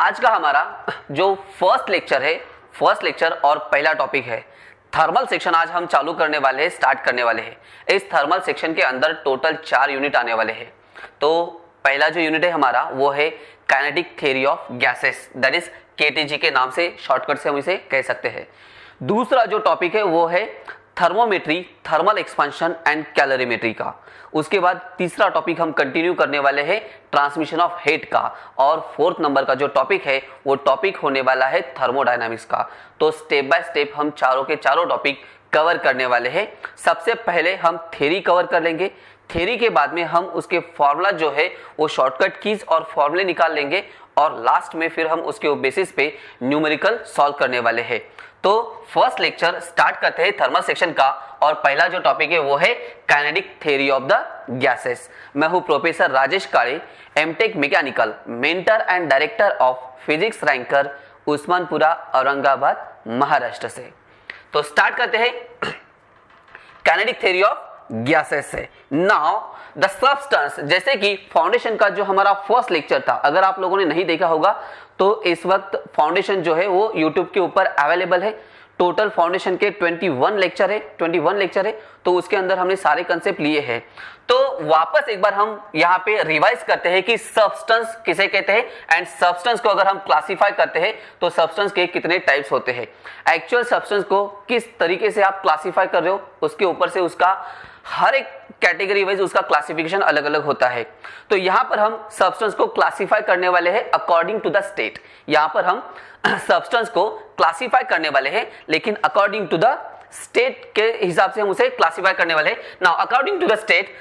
आज का हमारा जो फर्स्ट लेक्चर और पहला टॉपिक है थर्मल सेक्शन। आज हम चालू करने वाले हैं, स्टार्ट करने वाले हैं। इस थर्मल सेक्शन के अंदर टोटल 4 यूनिट आने वाले हैं। तो पहला जो यूनिट है हमारा वो है kinetic theory of gases, that is KTG के नाम से शॉर्टकट से हम इसे कह सकते हैं। दूसरा जो टॉपिक है वो है thermometry, thermal expansion and calorimetry का। उसके बाद तीसरा टॉपिक हम कंटिन्यू करने वाले हैं ट्रांसमिशन ऑफ हीट का। और फोर्थ नंबर का जो टॉपिक है वो टॉपिक होने वाला है थर्मोडायनामिक्स का। तो स्टेप बाय स्टेप हम चारों के चारों टॉपिक कवर करने वाले हैं। सबसे पहले हम थ्योरी कवर कर लेंगे। थ्योरी के बाद में हम उसके फॉर्मूला जो है वो शॉर्टकट कीज और फॉर्मूले निकाल लेंगे और लास्ट में फिर हम उसके बेसिस पे न्यूमेरिकल सॉल्व करने वाले हैं। तो फर्स्ट लेक्चर स्टार्ट करते हैं थर्मल सेक्शन का और पहला जो टॉपिक है वो है kinetic theory of the gases. मैं हूं professor Rajesh Kale, MTech mechanical, mentor and director of Physics Ranker, Usmanpura, Aurangabad, Maharashtra से। तो स्टार्ट करते हैं काइनेटिक थ्योरी ऑफ गैसेस से। नाउ द सब्सटेंस, जैसे कि फाउंडेशन का जो हमारा फर्स्ट लेक्चर था, अगर आप लोगों ने नहीं देखा होगा तो इस वक्त फाउंडेशन जो है वो YouTube के ऊपर अवेलेबल है। टोटल फाउंडेशन के 21 लेक्चर है, तो उसके अंदर हमने सारे कंसेप्ट लिए हैं। तो वापस एक बार हम यहाँ पे रिवाइज करते हैं कि सब्सटेंस किसे कहते हैं एंड सब्सटेंस को अगर हम क्लासिफाई करते हैं तो सब्सटेंस के कितने टाइप्स होते हैं। एक्चुअल सब्सटेंस को किस तरीके से आप क्लासिफाई कर रहे हो उसके ऊपर से उसका हर एक कैटेगरी वाइज उसका क्लासिफिकेशन अलग अलग होता है। तो यहां पर हम सब्सटेंस को क्लासिफाई करने वाले हैं अकॉर्डिंग टू द स्टेट। यहां पर हम सब्सटेंस को क्लासिफाई करने वाले हैं, लेकिन अकॉर्डिंग टू द स्टेट के हिसाब से हम उसे क्लासिफाई करने वाले हैं। Now according to the state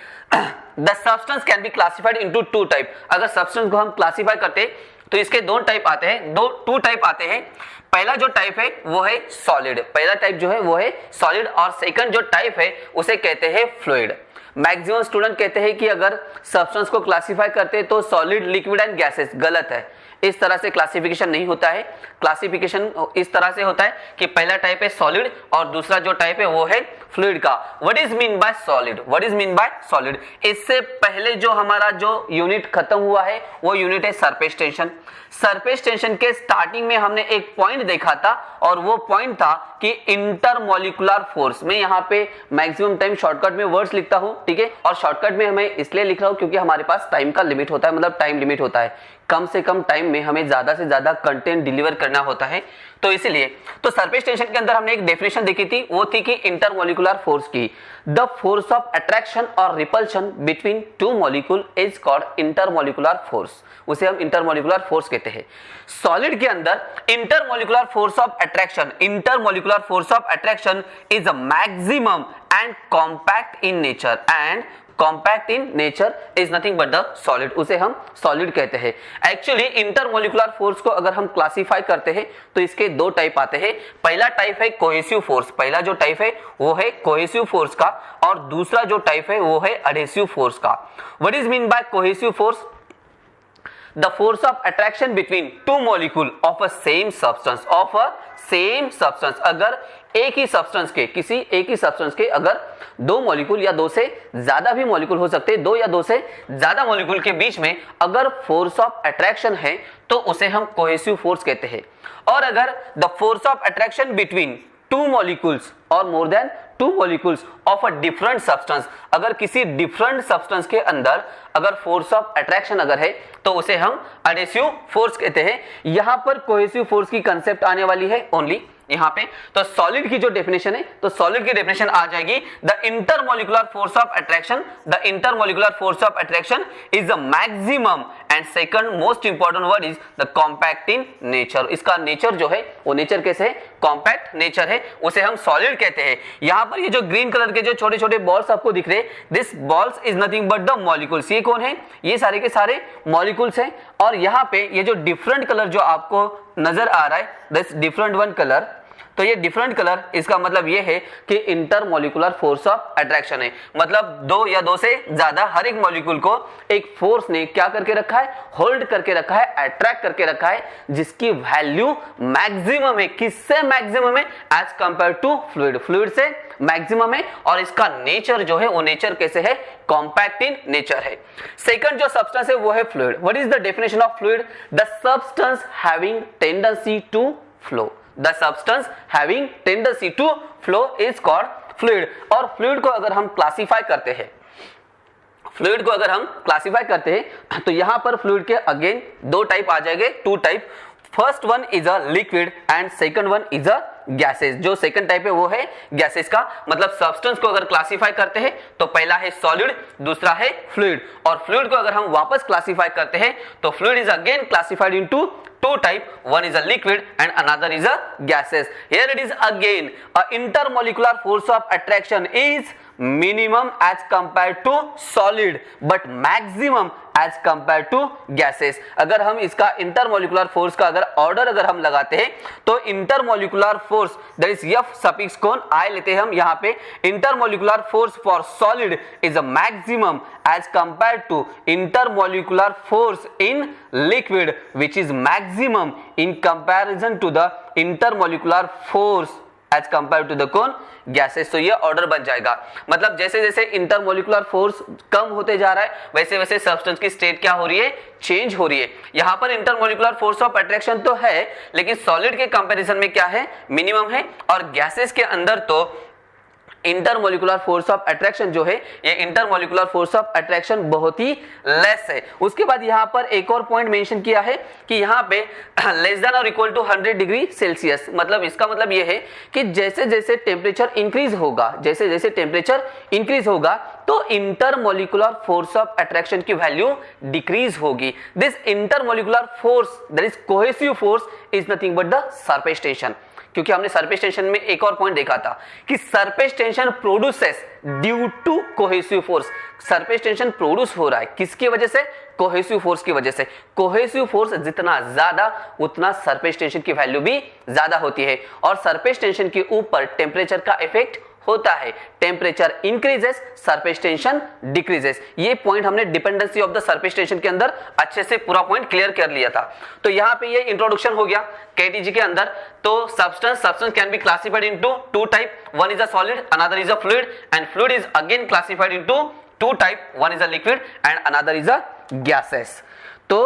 the substance can be classified into 2 type. अगर सब्सटेंस को हम क्लासिफाई करते तो इसके 2 टाइप आते हैं, 2 टाइप आते हैं। पहला जो टाइप है वो है सॉलिड, पहला टाइप जो है वो है सॉलिड, और सेकंड जो टाइप है उसे कहते हैं फ्लूइड। मैक्सिमम स्टूडेंट कहते हैं कि अगर सब्सटेंस को क्लासिफाई करते हैं तो सॉलिड, लिक्विड एंड गैसेस। गलत है, इस तरह से क्लासिफिकेशन नहीं होता है। क्लासिफिकेशन इस तरह से होता है कि पहला टाइप है सॉलिड और दूसरा जो टाइप है वो है फ्लूइड का। What is mean bye solid? इससे पहले जो हमारा जो यूनिट खत्म हुआ है वो यूनिट है सरफेस टेंशन। सरफेस टेंशन के स्टार्टिंग में हमने एक पॉइंट देखा था और वो पॉइंट था कि इंटरमॉलिक्यूलर फोर्स। मैं यहाँ पे मैक्सिमम टाइम शॉर्टकट में वर्ड्स लिखता हूँ, ठीक है, और शॉर्टकट में मैं इसलिए लिख रहा हूँ क्योंकि हमारे पास टाइम का लिमिट होता है, मतलब टाइम लिमिट होता है। कम से कम टाइम में हमें ज्यादा से ज्यादा कंटेंट डिलीवर करना होता है, तो इसीलिए। तो सरफेस टेंशन के अंदर हमने एक डेफिनेशन देखी थी, वो थी कि इंटरमॉलिक्यूलर फोर्स की द फोर्स ऑफ अट्रैक्शन और repulsion between 2 molecule is called intermolecular force. उसे हम इंटरमॉलिक्यूलर फोर्स कहते हैं। सॉलिड के अंदर intermolecular force of attraction is a maximum and compact in nature, and compact in nature is nothing but the solid. उसे हम solid कहते हैं। एक्चुअली इंटरमॉलिक्यूलर फोर्स को अगर हम क्लासिफाई करते हैं तो इसके 2 टाइप आते हैं। पहला टाइप है कोहेसिव फोर्स, पहला जो टाइप है वो है कोहेसिव फोर्स का, और दूसरा जो टाइप है वो है एडहेसिव फोर्स का। What is mean bye cohesive force? The force of attraction between 2 molecule of a same substance, अगर एक ही सब्सटेंस के अगर 2 मॉलिक्यूल या 2 से ज्यादा भी मॉलिक्यूल हो सकते हैं, 2 या 2 से ज्यादा मॉलिक्यूल के बीच में अगर फोर्स ऑफ अट्रैक्शन है तो उसे हम कोहेसिव फोर्स कहते हैं। और अगर the force of attraction between 2 molecules और more than 2 molecules of a different substance, अगर किसी डिफरेंट सब्सटेंस के अंदर अगर फोर्स ऑफ अट्रैक्शन अगर है तो उसे हम एडहेसिव फोर्स कहते हैं। यहां पर कोहेसिव फोर्स की कंसेप्ट आने वाली है ओनली यहां पे। तो सॉलिड की जो डेफिनेशन है, तो सॉलिड की डेफिनेशन आ जाएगी the intermolecular force of attraction is the maximum and second most important word is the compact in nature. इसका नेचर जो है वो नेचर कैसे है? कॉम्पैक्ट नेचर है, उसे हम सॉलिड कहते हैं। यहां पर ये जो ग्रीन कलर के जो छोटे छोटे बॉल्स आपको दिख रहे हैं, this balls is nothing but the molecules. ये कौन है? ये सारे के सारे मॉलिक्यूल्स हैं। और यहां पे ये जो डिफरेंट कलर जो आपको नजर आ रहा है, दिस डिफरेंट वन कलर, तो ये डिफरेंट कलर, इसका मतलब ये है कि इंटरमोलिकुलर फोर्स ऑफ अट्रैक्शन है, मतलब दो या दो से ज्यादा हर एक मॉलिक्यूल को एक फोर्स ने क्या करके रखा है, होल्ड करके रखा है, अट्रैक्ट करके रखा है, जिसकी वैल्यू मैक्सिमम है। किससे मैक्सिमम है? As compare to fluid, fluid से मैक्सिमम है। और इसका नेचर जो है वो नेचर कैसे है? कॉम्पैक्ट इन नेचर है। सेकंड जो सब्सटेंस है वो है fluid. What is the definition of fluid? The substance having tendency to flow, the substance having tendency to flow is called fluid. और फ्लूइड को अगर हम क्लासिफाई करते हैं, फ्लूइड को अगर हम क्लासिफाई करते हैं तो यहां पर फ्लूइड के अगेन दो टाइप आ जाएंगे, two type. First one is a liquid and second one is a gases. जो सेकंड टाइप है वो है गैसेस का, मतलब सब्सटेंस को अगर क्लासिफाई करते हैं तो पहला है सॉलिड, दूसरा है फ्लूइड। और फ्लूइड को अगर हम वापस क्लासिफाई करते हैं तो fluid is again classified into two type, one is a liquid and another is a gases. Here it is again a intermolecular force of attraction is minimum as compared to solid but maximum as compared to gases. अगर हम इसका intermolecular force का अगर order अगर हम लगाते हैं तो intermolecular force that is F suffix कौन आई लेते हैं हम यहाँ पे, intermolecular force for solid is a maximum as compared to intermolecular force in liquid which is maximum in comparison to the intermolecular force as compared to the कौन gases. तो ये order बन जाएगा, मतलब जैसे जैसे इंटरमोलिकुलर फोर्स कम होते जा रहा है वैसे वैसे सब्सटेंस की स्टेट क्या हो रही है? चेंज हो रही है। यहाँ पर इंटरमोलिकुलर फोर्स ऑफ अट्रैक्शन तो है लेकिन सॉलिड के कंपैरिजन में क्या है? मिनिमम है। और गैसेस के अंदर तो इंटरमोलिकुलर फोर्स ऑफ अट्रैक्शन जो है, ये इंटरमोलिकुलर फोर्स ऑफ अट्रैक्शन बहुत ही लेस है। उसके बाद यहाँ पर एक और पॉइंट मेंशन किया है कि यहाँ पे लेस देन और इक्वल टू 100 डिग्री सेल्सियस, मतलब इसका मतलब ये है कि जैसे जैसे टेम्परेचर इंक्रीज होगा, जैसे जैसे टेम्परेचर इंक्रीज होगा तो इंटरमोलिकुलर फोर्स ऑफ अट्रैक्शन की वैल्यू डिक्रीज होगी। This intermolecular force that is cohesive force is nothing but the surface tension. क्योंकि हमने सरफेस टेंशन में एक और पॉइंट देखा था कि surface tension produces due to cohesive force. Surface tension produce हो रहा है किसकी वजह से? कोहेसिव फोर्स की वजह से। कोहेसिव फोर्स जितना ज्यादा उतना सरफेस टेंशन की वैल्यू भी ज्यादा होती है। और सरफेस टेंशन के ऊपर टेम्परेचर का इफेक्ट होता है। Temperature increases, surface tension decreases. ये पॉइंट हमने dependency of the surface tension के अंदर अच्छे से पूरा पॉइंट क्लियर कर लिया था। तो यहाँ पे ये इंट्रोडक्शन हो गया केटीजी के अंदर। तो substance can be classified into two type, one is a solid another is a fluid and fluid is again classified into two type, one is a liquid and another is a gases. तो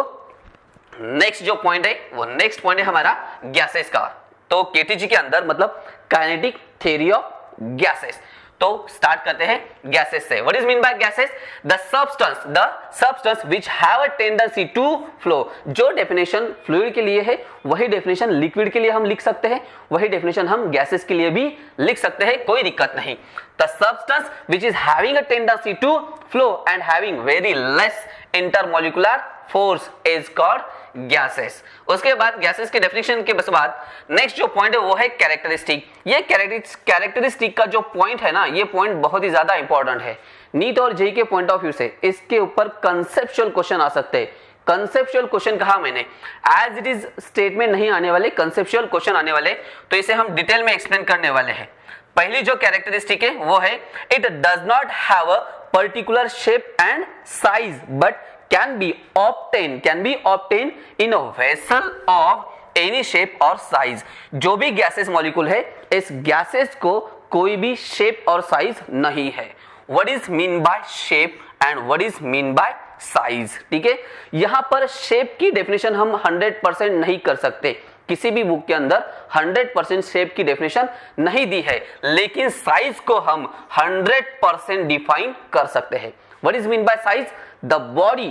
next जो point है वो next point है हमारा gases का। तो KTG के अंदर मतलब काइनेटिक थ्योरी ऑफ गैसेस। तो स्टार्ट करते हैं गैसेस से। What is mean by gases? The substance which have a tendency to flow. जो डेफिनेशन फ्लूइड के लिए है वही डेफिनेशन लिक्विड के लिए हम लिख सकते हैं, वही डेफिनेशन हम गैसेस के लिए भी लिख सकते हैं, कोई दिक्कत नहीं। The substance which is having a tendency to flow and having very less intermolecular force is called gases. उसके बाद गैसेस के डेफिनेशन के बाद नेक्स्ट जो पॉइंट है वो है कैरेक्टरिस्टिक। ये कैरेक्टरिस्टिक का जो पॉइंट है ना, ये पॉइंट बहुत ही ज्यादा इंपॉर्टेंट है। नीट और जेईई के पॉइंट ऑफ व्यू से इसके ऊपर कंसेप्चुअल क्वेश्चन आ सकते हैं। कंसेप्चुअल क्वेश्चन कहा मैंने, एज इट इज स्टेटमेंट नहीं आने वाले, कंसेप्चुअल क्वेश्चन आने वाले, तो इसे हम डिटेल में एक्सप्लेन करने वाले हैं। पहली जो कैरेक्टरिस्टिक है वो है it does not have a particular shape and size but can be obtained in a vessel of any shape or size। जो भी गैसेस मॉलिक्यूल है इस गैसेस को कोई भी शेप और साइज नहीं है। What is mean by shape and what is mean by size? ठीक है, यहां पर शेप की डेफिनेशन हम 100% नहीं कर सकते, किसी भी बुक के अंदर 100% शेप की डेफिनेशन नहीं दी है, लेकिन साइज को हम 100% डिफाइन कर सकते हैं। What is mean by size? The body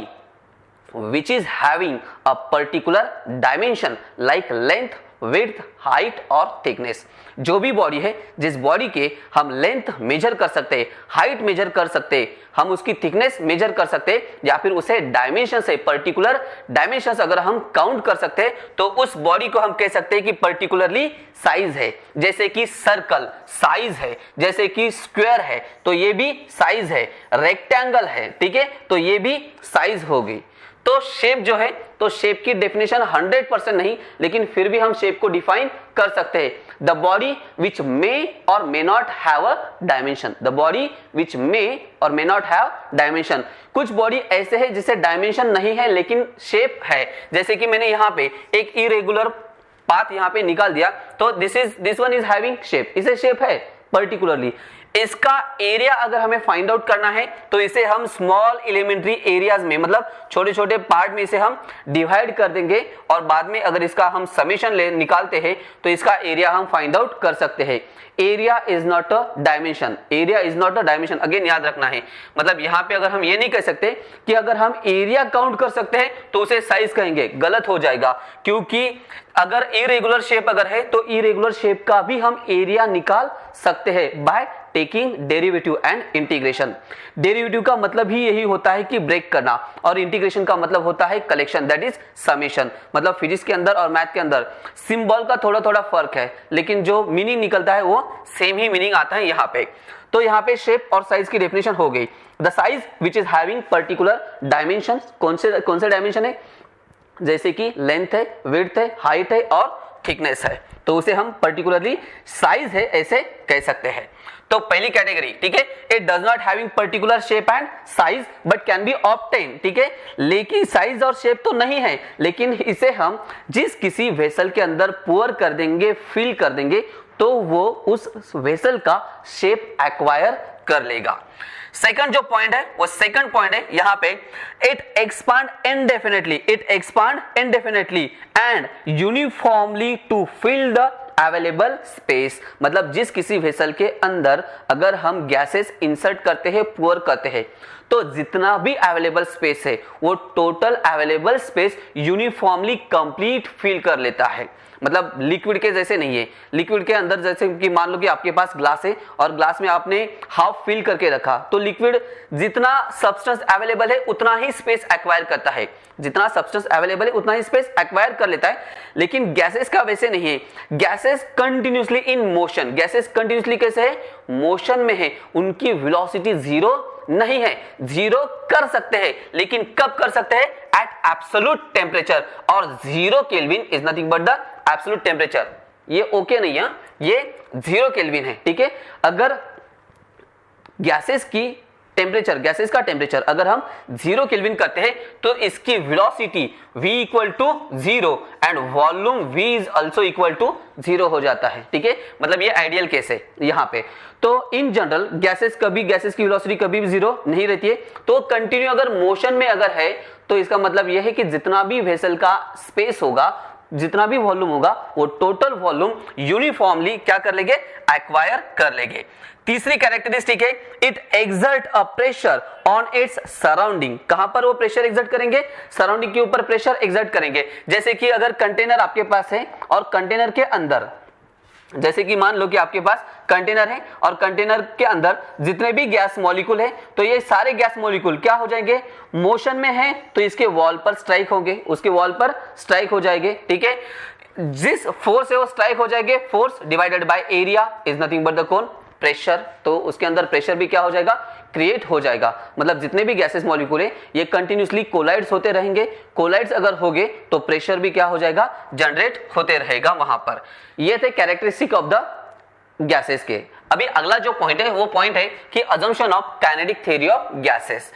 which is having a particular dimension like length, width, height और thickness। जो भी बॉडी है, जिस बॉडी के हम लेंथ मेजर कर सकते हैं, हाइट मेजर कर सकते हैं, हम उसकी थिकनेस मेजर कर सकते हैं, या फिर उसे डायमेंशन से पर्टिकुलर डायमेंशन अगर हम काउंट कर सकते हैं तो उस बॉडी को हम कह सकते हैं कि पर्टिकुलरली साइज है। जैसे कि सर्कल साइज है, जैसे कि स्क्वायर है तो ये भी साइज है, रेक्टेंगल है, ठीक है, तो ये भी साइज होगी। तो शेप जो है, तो शेप की डेफिनेशन 100% नहीं, लेकिन फिर भी हम शेप को डिफाइन कर सकते हैं। The body which may or may not have a dimension, the body which may or may not have dimension. कुछ बॉडी ऐसे है जिसे डायमेंशन नहीं है लेकिन शेप है, जैसे कि मैंने यहाँ पे एक इरेगुलर पाथ यहाँ पे निकाल दिया, तो this one is having shape, इसे शेप है पर्टिकुलरली। इसका एरिया अगर हमें फाइंड आउट करना है तो इसे हम स्मॉल एलिमेंट्री एरियाज में, मतलब छोटे छोटे पार्ट में इसे हम डिवाइड कर देंगे और बाद में अगर इसका हम समेशन निकालते हैं तो इसका एरिया हम फाइंड आउट कर सकते हैं। Area is not a dimension, area is not a dimension, again याद रखना है। मतलब यहाँ पे अगर हम ये नहीं कह सकते कि अगर हम एरिया काउंट कर सकते हैं तो उसे साइज कहेंगे, गलत हो जाएगा, क्योंकि अगर इरेगुलर शेप अगर है तो इरेगुलर शेप का भी हम एरिया निकाल सकते हैं by taking derivative and integration. Derivative का मतलब ही यही होता है कि ब्रेक करना, और इंटीग्रेशन का मतलब होता है कलेक्शन, दैट इज समेशन। मतलब फिजिक्स के अंदर और मैथ के अंदर सिंबल का थोड़ा थोड़ा फर्क है, लेकिन जो मीनिंग निकलता है वो सेम ही मीनिंग आता है यहाँ पे। तो यहाँ पे शेप और साइज की डेफिनेशन हो गई। The size which is having particular dimension, कौन से डायमेंशन है, जैसे कि लेंथ है, विड्थ है, हाइट है और थिकनेस है, तो उसे हम पर्टिकुलरली साइज है ऐसे कह सकते हैं। तो पहली कैटेगरी, ठीक है, it does not having particular shape and size but can be obtain, ठीक है, लेकिन साइज और शेप तो नहीं है, लेकिन इसे हम जिस किसी वेसल के अंदर पुअर कर देंगे, फिल कर देंगे, तो वो उस वेसल का शेप एक्वायर कर लेगा। सेकंड जो पॉइंट है वो सेकंड पॉइंट है यहाँ पे, it expand indefinitely and uniformly to fill the available space. मतलब जिस किसी वेसल के अंदर अगर हम गैसेस इंसर्ट करते हैं, पुअर करते हैं, तो जितना भी अवेलेबल स्पेस है वो total available space uniformly complete fill कर लेता है। मतलब लिक्विड के जैसे नहीं है, लिक्विड के अंदर जैसे कि मान लो कि आपके पास ग्लास है और ग्लास में आपने हाफ फिल करके रखा, तो लिक्विड जितना सब्सटेंस अवेलेबल है उतना ही स्पेस एक्वायर करता है, जितना सब्सटेंस अवेलेबल है उतना ही स्पेस एक्वायर कर लेता है। लेकिन गैसेस का वैसे नहीं है, gases continuously in motion, gases continuously कैसे है, मोशन में है, उनकी वेलोसिटी जीरो नहीं है, जीरो कर सकते हैं, लेकिन कब कर सकते हैं, एट एब्सोल्यूट टेम्परेचर, और 0 kelvin is nothing but the absolute temperature. ये ओके नहीं है, ये 0 केल्विन है, ठीक है। अगर गैसेस की टेम्परेचर, गैसेस का टेम्परेचर अगर हम 0 केल्विन करते हैं तो इसकी velocity v equal to 0 and volume v is also equal to 0 हो जाता है, ठीक है। मतलब ये आइडियल केस है यहाँ पे। तो इन जनरल गैसेस की वेलोसिटी कभी भी 0 नहीं रहती है, तो कंटिन्यू अगर मोशन में अगर है तो इसका मतलब यह है कि जितना भी वेसल का स्पेस होगा, जितना भी वॉल्यूम होगा, वो टोटल वॉल्यूम यूनिफॉर्मली क्या कर लेंगे, एक्वायर कर लेंगे। तीसरी कैरेक्टरिस्टिक है, it exert a pressure on its surrounding. कहां पर वो प्रेशर एक्सर्ट करेंगे, सराउंडिंग के ऊपर प्रेशर एक्सर्ट करेंगे। जैसे कि अगर कंटेनर आपके पास है और कंटेनर के अंदर, जैसे कि मान लो कि आपके पास कंटेनर है और कंटेनर के अंदर जितने भी गैस मॉलिक्यूल है, तो ये सारे गैस मॉलिक्यूल क्या हो जाएंगे, मोशन में है तो इसके वॉल पर स्ट्राइक होंगे, उसके वॉल पर स्ट्राइक हो जाएंगे, ठीक है। जिस फोर्स है वो स्ट्राइक हो जाएंगे, force divided by area is nothing but the कौन, प्रेशर। तो उसके अंदर प्रेशर भी क्या हो जाएगा, क्रिएट हो जाएगा। मतलब जितने भी गैसेस मॉलिक्यूल है ये कंटिन्यूसली कोलाइड्स होते रहेंगे, कोलाइड्स अगर होंगे तो प्रेशर भी क्या हो जाएगा, जनरेट होते रहेगा वहां पर। ये थे कैरेक्टरिस्टिक ऑफ द गैसेस के। अभी अगला जो पॉइंट है वो पॉइंट है कि assumption of kinetic theory of gases.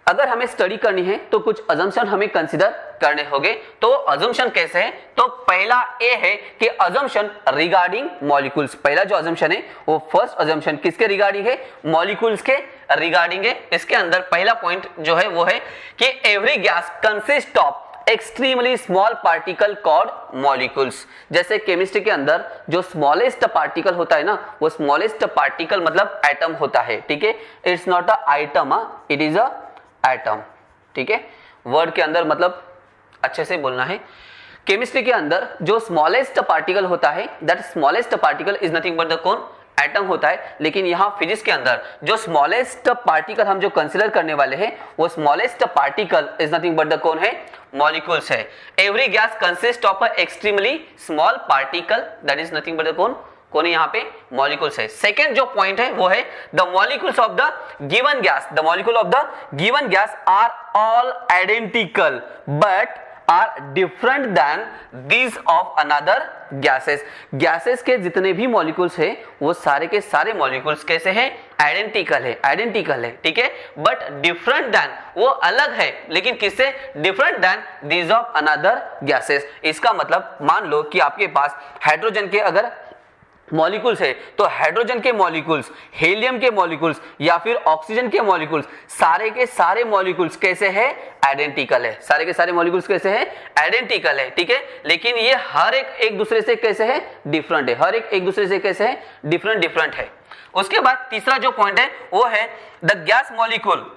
अगर हमें स्टडी करनी है तो कुछ अजम्पशन हमें कंसीडर करने होंगे। तो अजम्पशन कैसे है, तो पहला ए है कि अजम्पशन रिगार्डिंग मॉलिक्यूल्स। पहला जो अजम्पशन है वो फर्स्ट अजम्पशन किसके रिगार्डिंग है, मॉलिक्यूल्स के रिगार्डिंग है। इसके अंदर पहला पॉइंट जो है वो है कि every gas consist of extremely small particle called molecules. जैसे केमिस्ट्री के अंदर जो स्मॉलेस्ट पार्टिकल होता है ना, वो स्मॉलेस्ट पार्टिकल मतलब एटम होता है, ठीक है। It's not a item, it is a atom, ठीक है। वर्ड के अंदर मतलब अच्छे से बोलना है। केमिस्ट्री के अंदर जो स्मॉलेस्ट पार्टिकल होता है, that smallest particle is nothing but the कौन, एटम होता है। लेकिन यहाँ फिजिक्स के अंदर जो स्मॉलेस्ट पार्टिकल हम जो कंसीडर करने वाले हैं वो smallest particle is nothing but the कौन है, मॉलिक्यूल्स है। Every gas consist of a extremely small particle that is nothing but the कौन, कौन है यहाँ पे? मॉलिक्यूल्स है। सेकेंड जो पॉइंट है वो है the molecules of the given gas, the molecule of the given gas are all identical but are different than these of another gases. Gases के जितने भी मॉलिक्यूल्स हैं वो सारे के सारे मॉलिक्यूल्स कैसे हैं? आइडेंटिकल है, आइडेंटिकल है, ठीक है, बट डिफरेंट देन, वो अलग है, लेकिन किससे? Different than these of another gases. इसका मतलब मान लो कि आपके पास हाइड्रोजन के अगर मॉलिक्यूल्स है तो हाइड्रोजन के मॉलिक्यूल्स, हीलियम के मॉलिक्यूल्स या फिर ऑक्सीजन के मॉलिक्यूल्स, सारे के सारे मॉलिक्यूल्स कैसे हैं? आइडेंटिकल है। सारे के सारे मॉलिक्यूल्स कैसे हैं? आइडेंटिकल है, ठीक है, लेकिन ये हर एक दूसरे से कैसे है? डिफरेंट है। हर एक दूसरे से कैसे है? डिफरेंट है। उसके बाद तीसरा जो पॉइंट है वो है the gas molecule,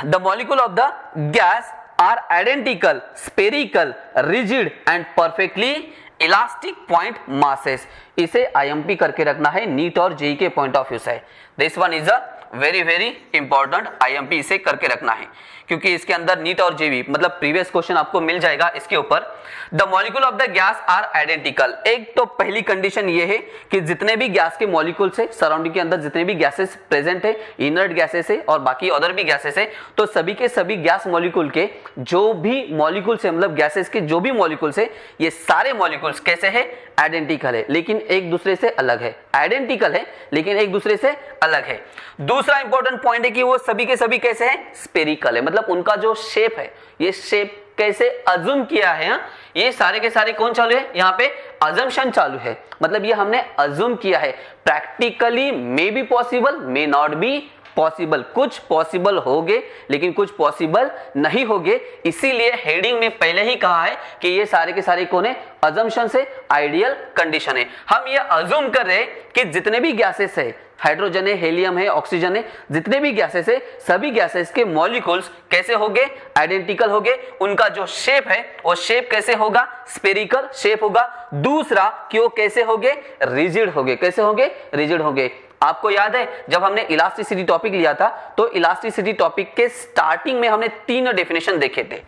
the molecule of the gas are identical, spherical, rigid and perfectly elastic point masses. इसे आईएमपी करके रखना है नीट और जेई के पॉइंट ऑफ व्यू से। This one is a very important, IMP इसे करके रखना है क्योंकि इसके अंदर नीट और जेई मतलब प्रीवियस क्वेश्चन आपको मिल जाएगा इसके ऊपर। The molecule of the gas are identical. एक तो पहली कंडीशन ये है कि जितने भी गैस के मॉलिक्यूल्स है, सराउंडिंग के अंदर जितने भी गैसेस प्रेजेंट है, इनर्ट गैसेस है और बाकी अदर भी गैसेस है, तो सभी के सभी गैस मॉलिक्यूल के जो भी मॉलिक्यूल्स है, मतलब गैसेस के जो भी मॉलिक्यूल्स है, ये सारे मॉलिक्यूल्स कैसे है? आइडेंटिकल है, लेकिन एक दूसरे से अलग है। आइडेंटिकल है लेकिन एक दूसरे से अलग है। दूसरा इंपॉर्टेंट पॉइंट है कि वो सभी के सभी कैसे हैं? स्पेरिकल है, मतलब उनका जो शेप है, ये शेप कैसे अज्यूम किया है, ये सारे के सारे कौन चालू है? यहाँ पे अजम्पशन चालू है, मतलब ये हमने अज्यूम किया है। Practically may be possible, may not be possible, कुछ पॉसिबल होगे लेकिन कुछ पॉसिबल नहीं होगे। इसीलिए हेडिंग में पहले ही कहा है कि ये सारे के सारे कौन है? अजम्पशन से आइडियल कंडीशन है। हम ये अज्यूम कर रहे हैं कि जितने भी गैसेस है, हाइड्रोजन है, हीलियम है, ऑक्सीजन है, जितने भी गैसेस है, सभी गैसेस के मॉलिक्यूल्स कैसे होंगे? आइडेंटिकल होंगे। उनका जो शेप है वो शेप कैसे होगा? स्पेरिकल शेप होगा। दूसरा कि वो कैसे होंगे? रिजिड होंगे। कैसे होंगे? रिजिड होंगे। आपको याद है जब हमने इलास्टिसिटी टॉपिक लिया था तो इलास्टिसिटी टॉपिक के स्टार्टिंग में हमने 3 डेफिनेशन देखे थे।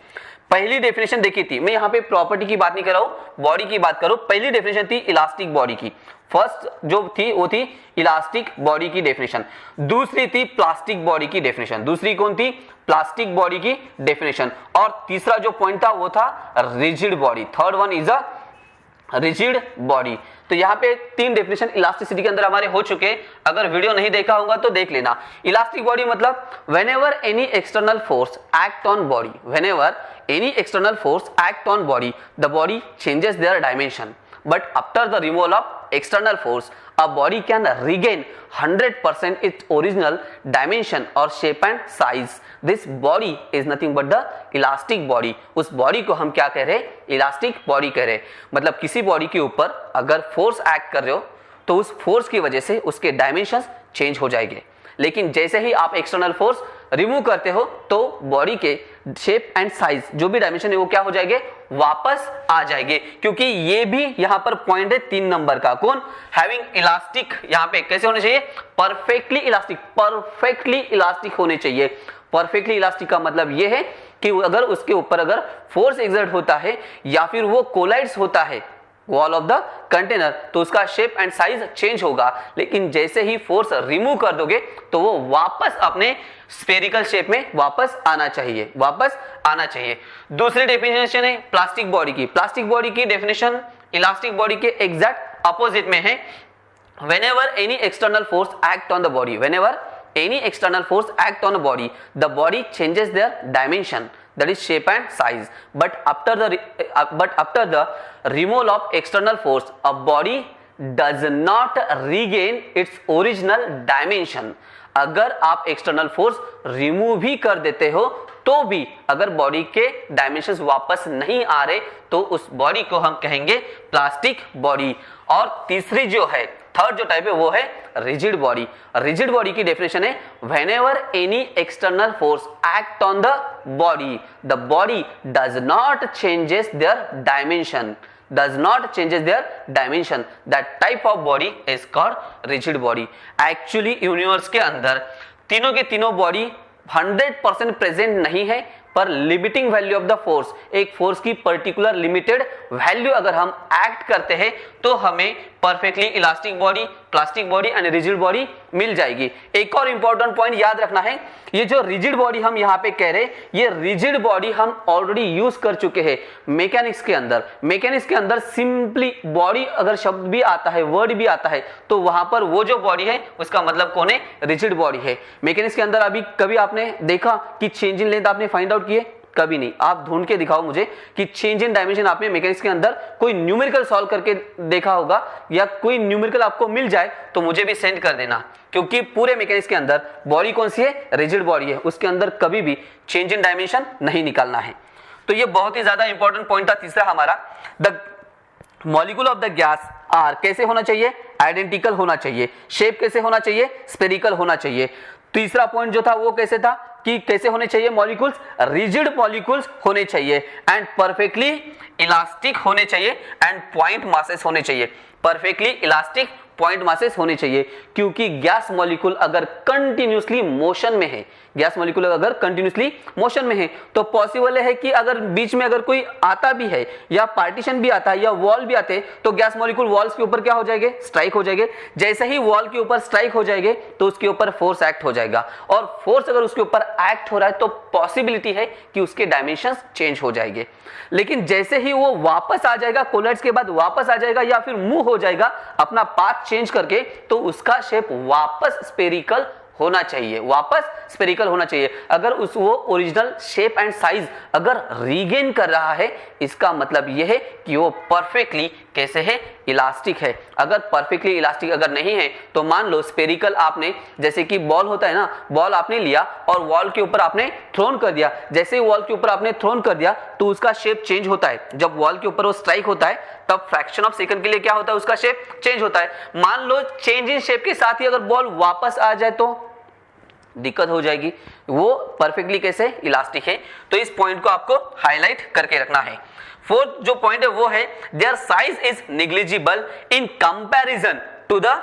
पहली डेफिनेशन देखी थी, मैं यहाँ पे प्रॉपर्टी की बात नहीं कर रहा हूं, बॉडी की बात करूं। पहली डेफिनेशन थी इलास्टिक बॉडी की, फर्स्ट जो थी वो थी इलास्टिक बॉडी की डेफिनेशन। दूसरी थी प्लास्टिक बॉडी की डेफिनेशन। दूसरी कौन थी? प्लास्टिक बॉडी की डेफिनेशन। और तीसरा जो पॉइंट था वो था rigid body. Third one is a rigid body. तो यहाँ पे 3 डेफिनेशन इलास्टिसिटी के अंदर हमारे हो चुके। अगर वीडियो नहीं देखा होगा तो देख लेना। इलास्टिक बॉडी मतलब whenever any external force act on body, whenever any external force act on body, the body changes their dimension, but after the removal of external force a body can regain 100% its original dimension or shape and size. This body is nothing but the elastic body. उस body को हम क्या कह रहे हैं? Elastic body कह रहे हैं। मतलब किसी बॉडी के ऊपर अगर फोर्स एक्ट कर रहे हो तो उस फोर्स की वजह से उसके डायमेंशंस चेंज हो जाएंगे, लेकिन जैसे ही आप एक्सटर्नल फोर्स रिमूव करते हो तो बॉडी के शेप एंड साइज जो भी डायमेंशन है वो क्या हो जाएंगे? वापस आ जाएंगे। क्योंकि ये भी यहां पर पॉइंट है 3 नंबर का, कौन? Having elastic. यहां पे कैसे होने चाहिए? परफेक्टली इलास्टिक, परफेक्टली इलास्टिक होने चाहिए। परफेक्टली इलास्टिक का मतलब ये है कि अगर उसके ऊपर अगर फोर्स एक्सर्ट होता है या फिर वो कोलाइड्स होता है वॉल ऑफ द कंटेनर तो उसका शेप एंड साइज चेंज होगा, लेकिन जैसे ही फोर्स रिमूव कर दोगे तो वो वापस अपने स्फेरिकल शेप में वापस आना चाहिए, वापस आना चाहिए। दूसरी डेफिनेशन है प्लास्टिक बॉडी की। प्लास्टिक बॉडी की डेफिनेशन इलास्टिक बॉडी के एग्जैक्ट अपोजिट में है। Whenever any external force act on the body, whenever any external force act on a body, the body changes their dimension, that is shape and size, but after the removal of external force a body does not regain its original dimension. अगर आप external force remove भी कर देते हो तो भी अगर body के डायमेंशंस वापस नहीं आ रहे तो उस बॉडी को हम कहेंगे प्लास्टिक बॉडी। और तीसरी जो है, थर्ड जो टाइप है वो है रिजिड बॉडी। रिजिड बॉडी की डेफिनेशन है whenever any external force act on the body, the body does not changes their dimension, does not changes their dimension, that type of body is called rigid body. Actually universe के अंदर तीनों के तीनों body 100% present नहीं है, पर limiting value of the force, एक force की पर्टिकुलर लिमिटेड वैल्यू अगर हम एक्ट करते हैं तो हमें perfectly elastic body, plastic body and rigid body मिल जाएगी। एक और इंपॉर्टेंट पॉइंट याद रखना है, ये जो रिजिड बॉडी हम यहाँ पे कह रहे हैं, ये रिजिड बॉडी हम ऑलरेडी यूज कर चुके हैं मैकेनिक्स के अंदर। मैकेनिक्स के अंदर सिंपली बॉडी अगर शब्द भी आता है, वर्ड भी आता है, तो वहां पर वो जो बॉडी है उसका मतलब कौन है? रिजिड बॉडी है। मैकेनिक्स के अंदर अभी कभी आपने देखा कि चेंज इन लेंथ आपने फाइंड आउट किए? कभी नहीं। आप ढूंढ के दिखाओ मुझे कि चेंज इन डायमेंशन आपने मैकेनिक्स के अंदर कोई न्यूमेरिकल सॉल्व करके देखा होगा, या कोई न्यूमेरिकल आपको मिल जाए तो मुझे भी सेंड कर देना, क्योंकि पूरे मैकेनिक्स के अंदर बॉडी कौन सी है? रिजिड बॉडी है, उसके अंदर कभी भी चेंज इन डायमेंशन नहीं निकालना है। तो ये बहुत ही ज्यादा इंपॉर्टेंट पॉइंट था तीसरा हमारा। The molecule of the gas are कैसे होना चाहिए? आइडेंटिकल होना चाहिए। शेप कैसे होना चाहिए? स्फेरिकल होना चाहिए। तीसरा पॉइंट जो था वो कैसे था कि कैसे होने चाहिए मॉलिक्यूल्स? रिजिड मॉलिक्यूल्स होने चाहिए एंड परफेक्टली इलास्टिक होने चाहिए एंड पॉइंट मासेस होने चाहिए। परफेक्टली इलास्टिक पॉइंट मासेस होने चाहिए, क्योंकि गैस मॉलिक्यूल अगर कंटिन्यूसली मोशन में है, गैस मॉलिक्यूल अगर कंटिन्यूसली मोशन में है, तो पॉसिबल है कि अगर बीच में अगर कोई आता भी है या पार्टीशन भी आता है या वॉल भी आते हैं, तो गैस मॉलिक्यूल वॉल्स के ऊपर क्या हो जाएंगे? स्ट्राइक हो जाएंगे। जैसे ही वॉल के ऊपर स्ट्राइक हो जाएंगे तो उसके ऊपर फोर्स एक्ट हो जाएगा, और फोर्स अगर उसके ऊपर एक्ट हो रहा है तो पॉसिबिलिटी है कि उसके डायमेंशंस चेंज हो जाएंगे। लेकिन जैसे ही वो वापस आ जाएगा, कोलाइड्स के बाद वापस आ जाएगा या फिर मूव हो जाएगा अपना पाथ चेंज करके, तो उसका शेप वापस स्फेरिकल होना चाहिए, वापस स्फेरिकल होना चाहिए। अगर वो ओरिजिनल शेप एंड साइज अगर रीगेन कर रहा है, इसका मतलब यह है कि वो परफेक्टली कैसे है? इलास्टिक है। अगर परफेक्टली इलास्टिक अगर नहीं है तो मान लो स्फेरिकल आपने, जैसे कि बॉल होता है ना, बॉल आपने लिया और वॉल के ऊपर आपने थ्रोन कर दिया। जैसे ही वॉल के ऊपर आपने थ्रोन कर दिया तो उसका शेप चेंज होता है। जब वॉल के ऊपर वो स्ट्राइक होता है तब फ्रैक्शन ऑफ सेकंड के लिए क्या होता है? उसका शेप चेंज होता है। मान लो चेंज इन शेप के साथ ही अगर बॉल वापस आ जाए तो दिक्कत हो जाएगी। वो परफेक्टली कैसे? इलास्टिक है। तो इस पॉइंट को आपको हाईलाइट करके रखना है। फोर्थ जो पॉइंट है वो है their size is negligible in comparison to the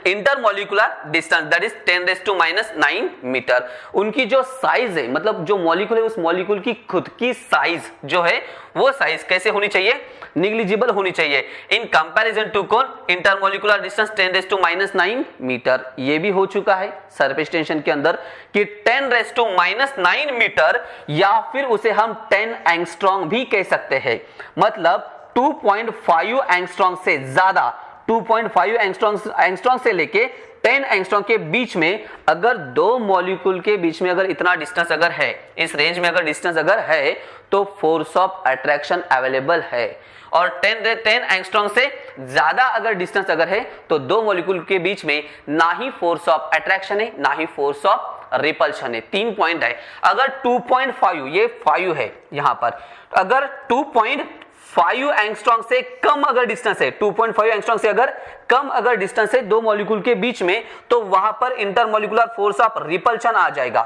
intermolecular distance, that is 10⁻⁹ meter. उनकी जो साइज है, मतलब जो मॉलिक्यूल है, उस मॉलिक्यूल की खुद की साइज जो है वो साइज कैसे होनी चाहिए? निग्लिजिबल होनी चाहिए इन कंपैरिजन टू कौन? Intermolecular distance 10⁻⁹ meter. ये भी हो चुका है सरफेस टेंशन के अंदर कि 10⁻⁹ मीटर, या फिर उसे हम 10 एंगस्ट्रॉम भी कह सकते हैं। मतलब 2.5 एंगस्ट्रॉम से ज्यादा, 2.5 एंगस्ट्रॉम से लेके 10 एंगस्ट्रॉम के बीच में अगर दो मॉलिक्यूल के बीच में अगर इतना डिस्टेंस अगर है, इस रेंज में अगर डिस्टेंस अगर है, तो फोर्स ऑफ अट्रैक्शन अवेलेबल है। और 10 एंगस्ट्रॉम से ज्यादा अगर डिस्टेंस अगर है तो दो मॉलिक्यूल के बीच में ना ही फोर्स ऑफ अट्रैक्शन है ना ही फोर्स ऑफ रिपल्शन है। 3 पॉइंट है। अगर 2.5, ये 5 है यहां पर, अगर 2.5 एंगस्ट्रॉम से कम अगर डिस्टेंस है, 2.5 एंगस्ट्रॉम से अगर कम अगर डिस्टेंस है दो मॉलिक्यूल के बीच में, तो वहां पर इंटरमॉलिक्यूलर फोर्स ऑफ रिपल्शन आ जाएगा।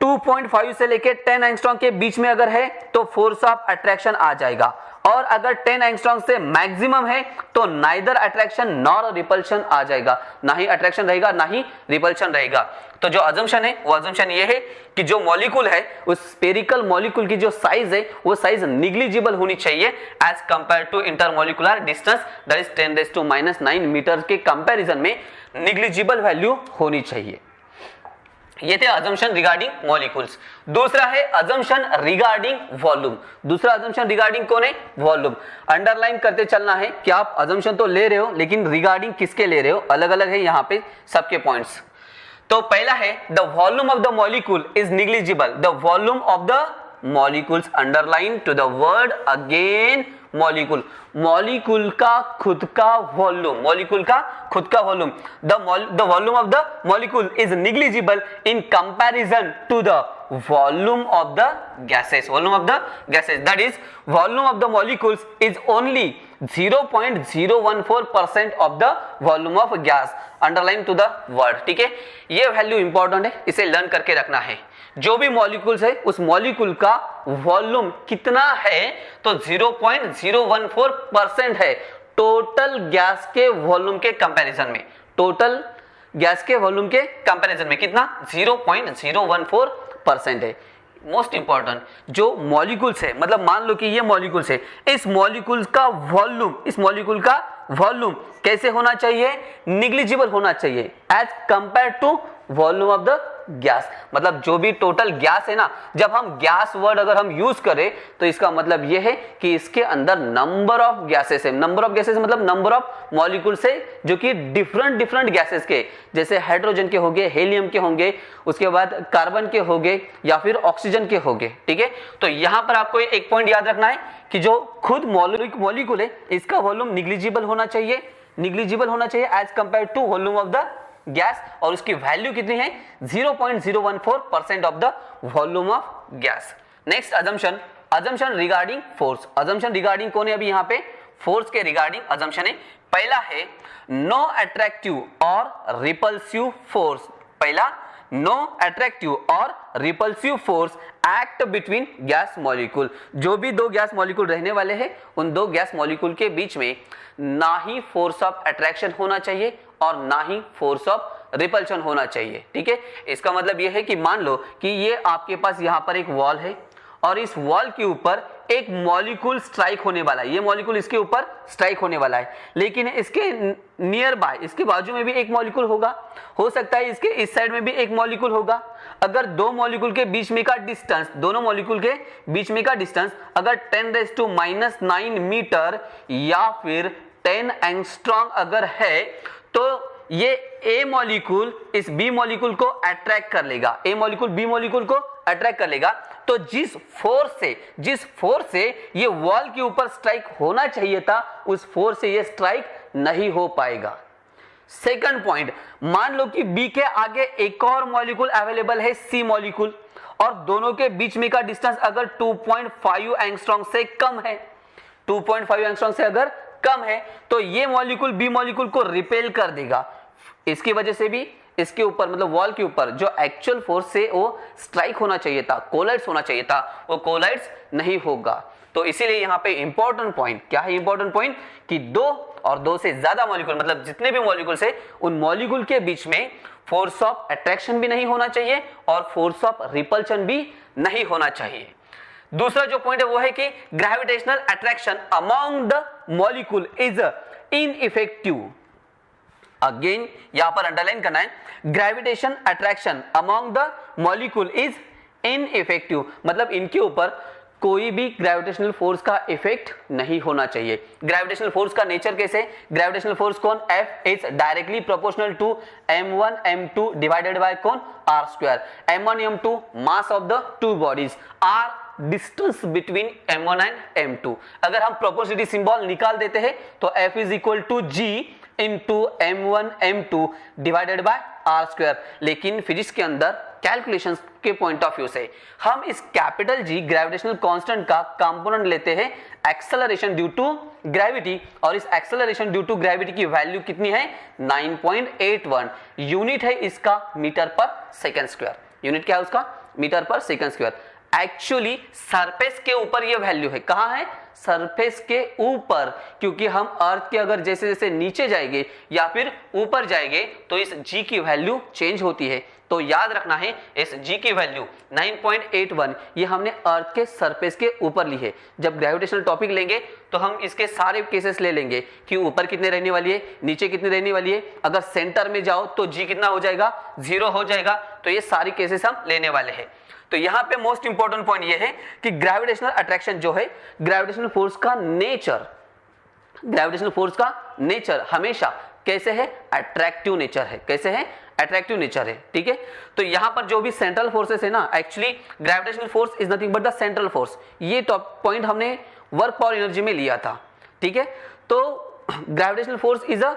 2.5 से लेके 10 एंगस्ट्रॉम के बीच में अगर है तो फोर्स ऑफ अट्रैक्शन आ जाएगा। और अगर 10 एंगस्ट्रॉम से मैक्सिमम है तो नाइदर अट्रैक्शन नॉर रिपल्शन आ जाएगा, ना ही अट्रैक्शन रहेगा ना ही रिपल्शन रहेगा। तो जो अजम्पशन है वो अजम्पशन ये है कि जो मॉलिक्यूल है उस स्फेरिकल मॉलिक्यूल की जो साइज है वो साइज निग्लिजिबल होनी चाहिए as compare to intermolecular distance, that is 10⁻⁹ meter के कंपैरिजन में निग्लिजिबल वैल्यू होनी चाहिए। ये थे अजम्पशन रिगार्डिंग मॉलिक्यूल्स। दूसरा है अजम्पशन रिगार्डिंग वॉल्यूम। दूसरा अजम्पशन रिगार्डिंग कौन है? वॉल्यूम। अंडरलाइन करते चलना है कि आप अजम्पशन तो ले रहे हो लेकिन रिगार्डिंग किसके ले रहे हो, अलग अलग है यहाँ पे सबके पॉइंट्स। तो पहला है the volume of the molecule is negligible. The volume of the molecules, underline to the word again molecule. Molecule का खुद का वॉल्यूम, मॉलिक्यूल का खुद का volume, the volume of the molecule is negligible in comparison to the volume of the gases, volume of the gases, that is volume of the molecules is only 0.014% of the volume of gas, underline to the word। ठीक है, ये value important है, इसे learn करके रखना है। जो भी मॉलिक्यूल्स है उस मॉलिक्यूल का वॉल्यूम कितना है, तो 0.014% है टोटल गैस के वॉल्यूम के कंपैरिजन में। टोटल गैस के वॉल्यूम के कंपैरिजन में कितना? 0.014% है। मोस्ट इंपॉर्टेंट, जो मॉलिक्यूल्स है, मतलब मान लो कि ये मॉलिक्यूल्स है, इस मॉलिक्यूल्स का वॉल्यूम कैसे होना चाहिए? निग्लिजिबल होना चाहिए as compare to volume of the gas. मतलब जो भी टोटल गैस है ना, जब हम गैस वर्ड अगर हम यूज करें तो इसका मतलब यह है कि इसके अंदर नंबर ऑफ गैसेस है। नंबर ऑफ गैसेस मतलब नंबर ऑफ मॉलिक्यूल्स है जो कि डिफरेंट गैसेस के, जैसे हाइड्रोजन के होंगे, हेलियम के होंगे, उसके बाद कार्बन के होंगे या फिर ऑक्सीजन के होंगे। ठीक है, तो यहां पर आपको एक पॉइंट याद रखना है कि जो खुद मॉलिक्यूल है इसका वॉल्यूम निग्लिजिबल होना चाहिए as compare to volume of the gas, और उसकी वैल्यू कितनी है? 0.014% of the volume of gas. Next assumption regarding force. Assumption regarding कौन है? अभी यहाँ पे फोर्स के रिगार्डिंग अजम्पशन है। पहला है नो अट्रैक्टिव और रिपल्सिव फोर्स। पहला, नो अट्रैक्टिव और repulsive force act between gas molecule. जो भी दो गैस मॉलिक्यूल रहने वाले हैं उन दो गैस मॉलिक्यूल के बीच में ना ही फोर्स ऑफ अट्रैक्शन होना चाहिए और ना ही फोर्स ऑफ रिपल्शन होना चाहिए। ठीक है, इसका मतलब यह है कि मान लो कि ये आपके पास यहां पर एक वॉल है और इस वॉल के ऊपर एक मॉलिक्यूल स्ट्राइक होने वाला है, ये मॉलिक्यूल इसके ऊपर स्ट्राइक होने वाला है, लेकिन इसके नियर बाय, इसके बाजू में भी एक मॉलिक्यूल होगा, हो सकता है इसके इस साइड में भी एक मॉलिक्यूल होगा। अगर दो मॉलिक्यूल के बीच में का डिस्टेंस, दोनों मॉलिक्यूल के बीच में का डिस्टेंस अगर 10⁻⁹ मीटर या फिर 10 एंगस्ट्रॉम अगर है, तो ये ए मॉलिक्यूल इस बी मॉलिक्यूल को अट्रैक्ट कर लेगा, ए मॉलिक्यूल बी मॉलिक्यूल को अट्रैक्ट कर लेगा। तो जिस फोर्स से ये वॉल के ऊपर स्ट्राइक होना चाहिए था, उस फोर्स से ये स्ट्राइक नहीं हो पाएगा। सेकंड पॉइंट, मान लो कि बी के आगे एक और मॉलिक्यूल अवेलेबल है, सी मॉलिक्यूल, और दोनों के बीच में का डिस्टेंस अगर 2.5 एंगस्ट्रॉम से कम है, 2.5 एंगस्ट्रॉम से अगर कम है, तो ये मॉलिक्यूल बी मॉलिक्यूल को रिपेल कर देगा। इसकी वजह से भी इसके ऊपर, मतलब वॉल के ऊपर जो एक्चुअल फोर्स से वो स्ट्राइक होना चाहिए था, कोलाइड्स होना चाहिए था, वो कोलाइड्स नहीं होगा। तो इसीलिए यहाँ पे इंपॉर्टेंट पॉइंट क्या है? इंपॉर्टेंट पॉइंट कि दो और दो से ज्यादा मॉलिक्यूल, मतलब जितने भी मॉलिक्यूल्स है उन मॉलिक्यूल के बीच में फोर्स ऑफ अट्रैक्शन भी नहीं होना चाहिए और फोर्स ऑफ रिपल्शन भी नहीं होना चाहिए। दूसरा जो पॉइंट है वो है कि gravitational attraction among the molecule is ineffective. Again यहां पर अंडरलाइन करना है, gravitation attraction among the molecule is ineffective, मतलब इनके ऊपर कोई भी ग्रेविटेशनल फोर्स का इफेक्ट नहीं होना चाहिए। ग्रेविटेशनल फोर्स का नेचर कैसे? ग्रेविटेशनल फोर्स कौन? F is directly proportional to m1 m2 divided by कौन? r²। m1 m2 mass of the two bodies, r distance between m1 and m2। अगर हम प्रोपोर्शनलिटी सिंबल निकाल देते हैं तो F is equal to G into m1 m2 divided by r²। लेकिन physics के अंदर कैलकुलेशंस के पॉइंट ऑफ व्यू से हम इस कैपिटल G ग्रेविटेशनल कांस्टेंट का कंपोनेंट लेते हैं एक्सेलरेशन ड्यू टू ग्रेविटी, और इस एक्सेलरेशन ड्यू टू ग्रेविटी की वैल्यू कितनी है? 9.81। यूनिट है इसका मीटर पर सेकंड स्क्वायर। यूनिट क्या है उसका? मीटर पर सेकंड स्क्वायर। एक्चुअली सरफेस के ऊपर ये वैल्यू है। कहां है? सरफेस के ऊपर, क्योंकि हम अर्थ के अगर जैसे जैसे नीचे जाएंगे या फिर ऊपर जाएंगे तो इस G की वैल्यू चेंज होती है। तो याद रखना है इस G की वैल्यू 9.81 ये हमने अर्थ के सरफेस के ऊपर ली है। जब ग्रेविटेशनल टॉपिक लेंगे तो हम इसके सारे केसेस ले लेंगे कि ऊपर कितने रहने वाली है, नीचे कितनी रहने वाली है। अगर सेंटर में जाओ तो G कितना हो जाएगा? 0 हो जाएगा। तो ये सारी केसेस हम लेने वाले हैं। तो यहां पे मोस्ट इंपॉर्टेंट पॉइंट ये है कि ग्रेविटेशनल अट्रैक्शन जो है, ग्रेविटेशनल फोर्स का नेचर, ग्रेविटेशनल फोर्स का नेचर हमेशा कैसे है? अट्रैक्टिव नेचर है। कैसे है? अट्रैक्टिव नेचर है। ठीक है, तो यहां पर जो भी सेंट्रल फोर्सेस है ना, actually gravitational force is nothing but the central force. ये टॉप पॉइंट हमने वर्क पावर एनर्जी में लिया था। ठीक है, तो gravitational force is a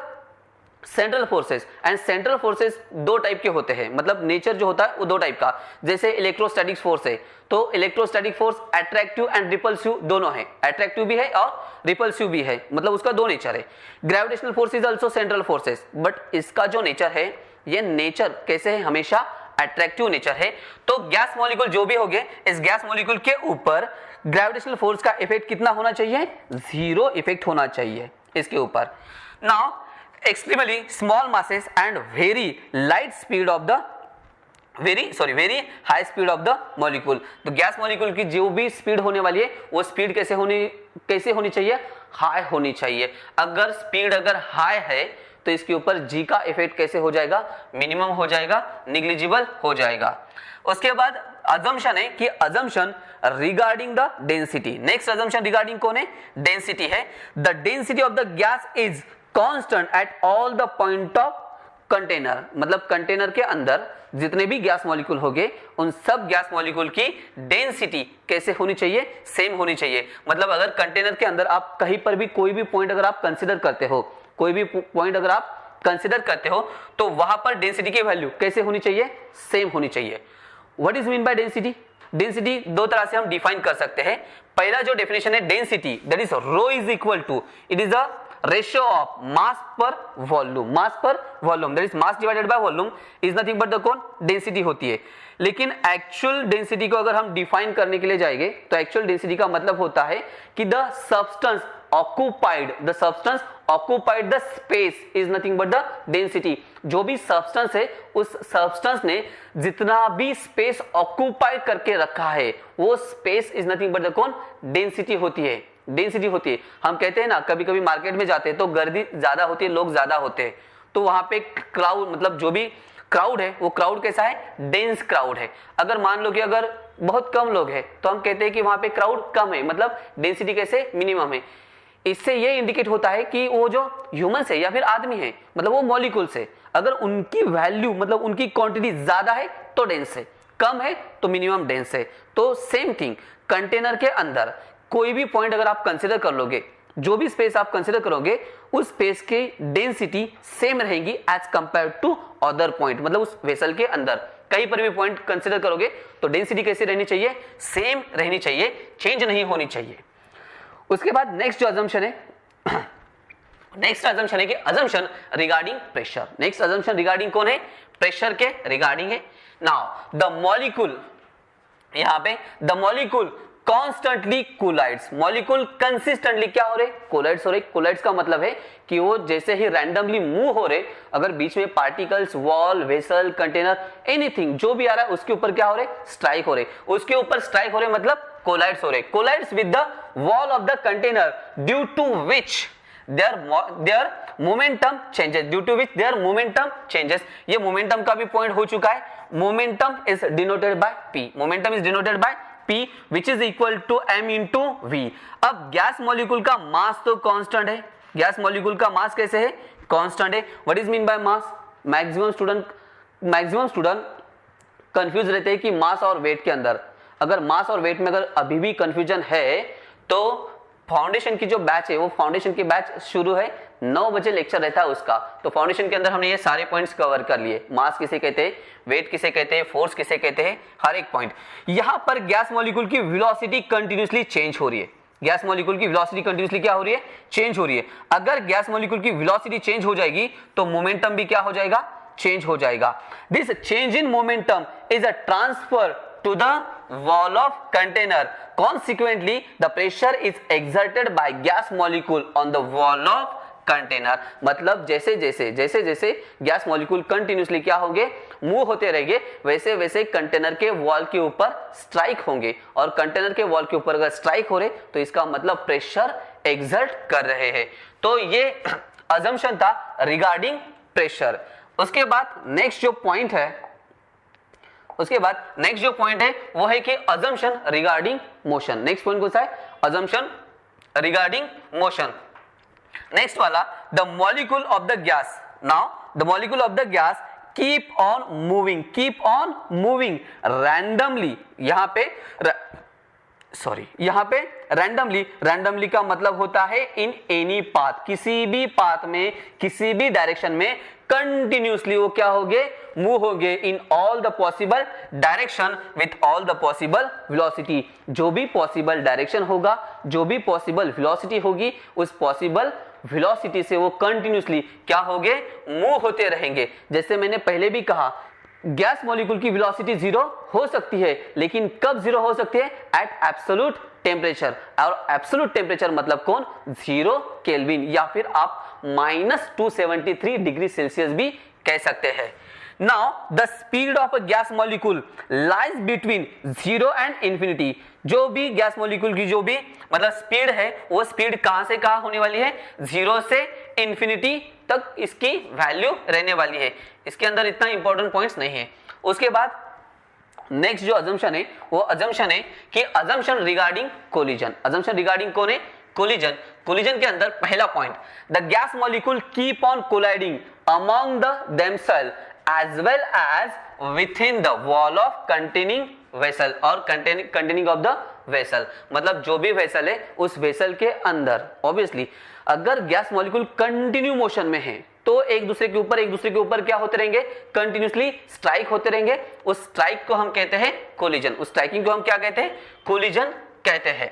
central forces, and central forces दो टाइप के होते हैं, मतलब नेचर जो होता है वो दो टाइप का। जैसे इलेक्ट्रोस्टैटिक फोर्स है, तो electrostatic force attractive and repulsive दोनों है, अट्रैक्टिव भी है और रिपल्सिव भी है, मतलब उसका दो नेचर है। Gravitational force is also central forces, but इसका जो नेचर है, ये नेचर कैसे है? हमेशा अट्रैक्टिव नेचर है। तो गैस मॉलिक्यूल जो भी हो गए, इस गैस मॉलिक्यूल के ऊपर ग्रेविटेशनल फोर्स का इफेक्ट कितना होना चाहिए? 0 इफेक्ट होना चाहिए इसके ऊपर। Now extremely small masses and very light speed of the very high speed of the molecule. तो गैस मॉलिक्यूल की जो भी स्पीड होने वाली है वो स्पीड कैसे होनी चाहिए, हाई होनी चाहिए। अगर स्पीड हाई है तो इसके ऊपर जी का इफेक्ट कैसे हो जाएगा, मिनिमम हो जाएगा, निग्लिजिबल हो जाएगा। उसके बाद अजम्पशन है कि assumption regarding the density. Next assumption regarding कौन है, डेंसिटी है। The density of the gas is constant at all the point of container, मतलब कंटेनर के अंदर जितने भी गैस मॉलिक्यूल होंगे उन सब गैस मॉलिक्यूल की डेंसिटी कैसे होनी चाहिए, सेम होनी चाहिए। मतलब अगर कंटेनर के अंदर आप कहीं पर भी कोई भी पॉइंट अगर आप कंसीडर करते हो, कोई भी पॉइंट अगर आप कंसीडर करते हो तो वहां पर डेंसिटी की वैल्यू कैसे होनी चाहिए, सेम होनी चाहिए। What is mean by density? Density दो तरह से हम डिफाइन कर सकते हैं। पहला जो डेफिनेशन है density, that is rho is equal to, it is a ratio of mass per volume, that is mass divided by volume is nothing but the कौन, डेंसिटी होती है। लेकिन एक्चुअल डेंसिटी को अगर हम डिफाइन करने के लिए जाएंगे तो एक्चुअल डेंसिटी का मतलब होता है कि the substance occupied the space is nothing but the density. जो भी सब्सटेंस है उस सब्सटेंस ने जितना भी स्पेस ऑक्यूपाई करके रखा है वो space is nothing but the कौन, डेंसिटी होती है, डेंसिटी होती है। हम कहते हैं ना कभी कभी मार्केट में जाते हैं तो गर्दी ज्यादा होती है, लोग ज्यादा होते हैं, तो वहां पे क्राउड, मतलब जो भी क्राउड है वो क्राउड कैसा है, डेंस क्राउड है। अगर मान लो कि अगर बहुत कम लोग हैं तो हम कहते हैं कि वहां पे क्राउड कम है, मतलब डेंसिटी कैसे, मिनिमम है। इससे ये इंडिकेट होता है कि वो जो ह्यूमंस है या फिर आदमी है, मतलब वो मॉलिक्यूल्स है, अगर उनकी वैल्यू मतलब उनकी क्वांटिटी ज्यादा है तो डेंस है, कम है तो मिनिमम डेंस है। तो सेम थिंग कंटेनर के अंदर कोई भी पॉइंट अगर आप कंसीडर कर लोगे, जो भी स्पेस आप कंसीडर करोगे उस स्पेस की डेंसिटी सेम रहेगी as compare to other point. मतलब उस वेसल के अंदर कहीं पर भी पॉइंट कंसीडर करोगे तो डेंसिटी कैसे रहनी चाहिए, सेम रहनी चाहिए, चेंज नहीं होनी चाहिए। उसके बाद नेक्स्ट जो अजम्पशन है नेक्स्ट अजम्पशन है कि assumption regarding pressure. Next assumption regarding कौन है, प्रेशर के रिगार्डिंग है। नाउ द मॉलिक्यूल, यहां पे the molecule constantly collides, molecule consistently क्या हो रहे, कोलाइड्स हो रहे। कोलाइड्स का मतलब है कि वो जैसे ही रैंडमली मूव हो रहे, अगर बीच में particles, wall, vessel, container, anything जो भी आ रहा है उसके ऊपर क्या हो रहे, स्ट्राइक हो रहे, उसके ऊपर स्ट्राइक हो रहे मतलब कोलाइड्स हो रहे। Collides with the wall of the container due to which their momentum changes, due to which their momentum changes। ये मोमेंटम का भी पॉइंट हो चुका है। Momentum is denoted by P, momentum is denoted by P which is equal to m into V। अब gas molecule का मास तो constant है, गैस मॉलिक्यूल का मास कैसे है, कांस्टेंट है। What is mean by mass? Maximum student confuse रहते हैं कि मास और वेट के अंदर, अगर मास और वेट में अगर अभी भी कंफ्यूजन है तो फाउंडेशन की जो बैच है वो फाउंडेशन की बैच शुरू है, 9 बजे लेक्चर रहता है उसका। तो फाउंडेशन के अंदर हमने ये सारे पॉइंट्स कवर कर लिए, मास किसे कहते हैं, वेट किसे कहते हैं, फोर्स किसे कहते हैं, हर एक पॉइंट। यहां पर गैस मॉलिक्यूल की वेलोसिटी कंटिन्यूअसली चेंज हो रही है। गैस मॉलिक्यूल की वेलोसिटी कंटिन्यूअसली क्या हो रही है, चेंज हो रही है। अगर गैस मॉलिक्यूल की वेलोसिटी चेंज हो जाएगी तो मोमेंटम भी क्या हो जाएगा, चेंज हो जाएगा। This change in momentum is a transfer to the wall of container, consequently the pressure is exerted by gas molecule on the wall of container। मतलब जैसे जैसे गैस मॉलिक्यूल कंटिन्यूसली क्या होंगे, मूव होते रहेंगे, वैसे वैसे कंटेनर के वॉल के ऊपर स्ट्राइक होंगे, और कंटेनर के वॉल के ऊपर अगर स्ट्राइक हो रहे तो इसका मतलब प्रेशर एक्सर्ट कर रहे हैं। तो ये अजम्पशन था रिगार्डिंग प्रेशर। उसके बाद नेक्स्ट जो पॉइंट है वो है कि assumption regarding motion. Next point कौन सा है, अजम्पशन रिगार्डिंग मोशन। नेक्स्ट वाला the molecule of the gas. Now the molecule of the gas keep on moving randomly. यहां पे रैंडमली का मतलब होता है इन एनी पाथ, किसी भी पाथ में, किसी भी डायरेक्शन में कंटिन्यूसली वो क्या होंगे, मूव होंगे in all the possible direction with all the possible velocity. जो भी पॉसिबल डायरेक्शन होगा, जो भी पॉसिबल वेलोसिटी होगी, उस पॉसिबल वेलोसिटी से वो कंटिन्यूसली क्या होंगे, मूव होते रहेंगे। जैसे मैंने पहले भी कहा गैस मॉलिक्यूल की वेलोसिटी 0 हो सकती है, लेकिन कब 0 हो सकती है, एट एब्सोल्यूट टेम्परेचर। और एब्सोल्यूट टेम्परेचर मतलब कौन, 0 केल्विन, या फिर आप -273 डिग्री सेल्सियस भी कह सकते हैं। Now the speed of a gas molecule lies between 0 and infinity. जो भी गैस मॉलिक्यूल की जो भी मतलब स्पीड है, वो स्पीड कहां से कहां होने वाली है, 0 से इंफिनिटी तक इसकी वैल्यू रहने वाली है। इसके अंदर इतना इंपॉर्टेंट पॉइंट्स नहीं है। उसके बाद नेक्स्ट जो अजम्पशन है वो अजम्पशन है कि assumption regarding collision. Assumption regarding कौन है, कोलिजन। कोलिजन के अंदर पहला point, the gas molecule keep on colliding among the themselves as well as within the wall of containing vessel और containing of the vessel। मतलब जो भी वेसल है उस वेसल के अंदर ऑब्वियसली अगर गैस मॉलिक्यूल कंटिन्यू मोशन में है तो एक दूसरे के ऊपर क्या होते रहेंगे, कंटिन्यूसली स्ट्राइक होते रहेंगे। उस स्ट्राइक को हम कहते हैं कोलिजन। उस स्ट्राइकिंग को हम क्या कहते हैं, कोलिजन कहते हैं।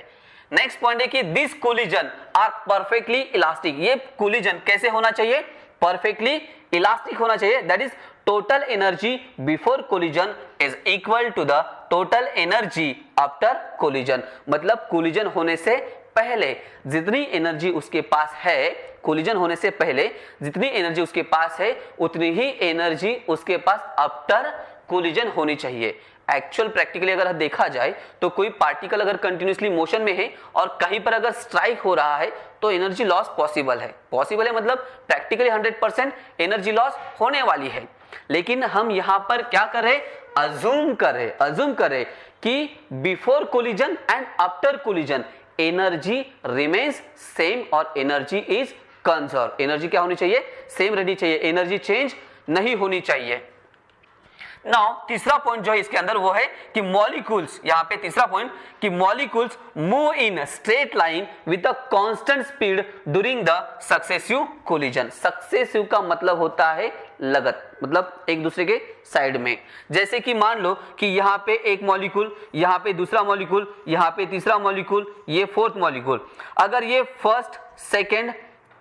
नेक्स्ट पॉइंट है कि this collision are perfectly elastic. ये कोलिजन कैसे होना चाहिए, परफेक्टली इलास्टिक होना चाहिए। That is total energy before collision is equal to the total energy after collision. मतलब कोलिजन होने से पहले जितनी एनर्जी उसके पास है, कोलिजन होने से पहले जितनी एनर्जी उसके पास है उतनी ही एनर्जी उसके पास आफ्टर कोलिजन होनी चाहिए। एक्चुअल प्रैक्टिकली अगर देखा जाए तो कोई पार्टिकल अगर कंटिन्यूसली मोशन में है और कहीं पर अगर स्ट्राइक हो रहा है तो एनर्जी लॉस पॉसिबल है मतलब प्रैक्टिकली 100% एनर्जी लॉस होने वाली है। लेकिन हम यहां पर क्या कर रहे, अज्यूम कर रहे कि before collision and after collision energy remains same और एनर्जी इज कंजर्व। एनर्जी क्या होनी चाहिए, सेम रहनी चाहिए, एनर्जी चेंज नहीं होनी चाहिए। नाउ तीसरा पॉइंट जो है इसके अंदर वो है कि मॉलिक्यूल्स, यहां पे तीसरा पॉइंट कि molecules move in straight line with a constant speed during the successive collision. Successive का मतलब होता है लगत, मतलब एक दूसरे के साइड में। जैसे कि मान लो कि यहां पे एक मॉलिक्यूल, यहां पे दूसरा मॉलिक्यूल, यहां पे तीसरा मॉलिक्यूल, ये फोर्थ मॉलिक्यूल। अगर ये first, second,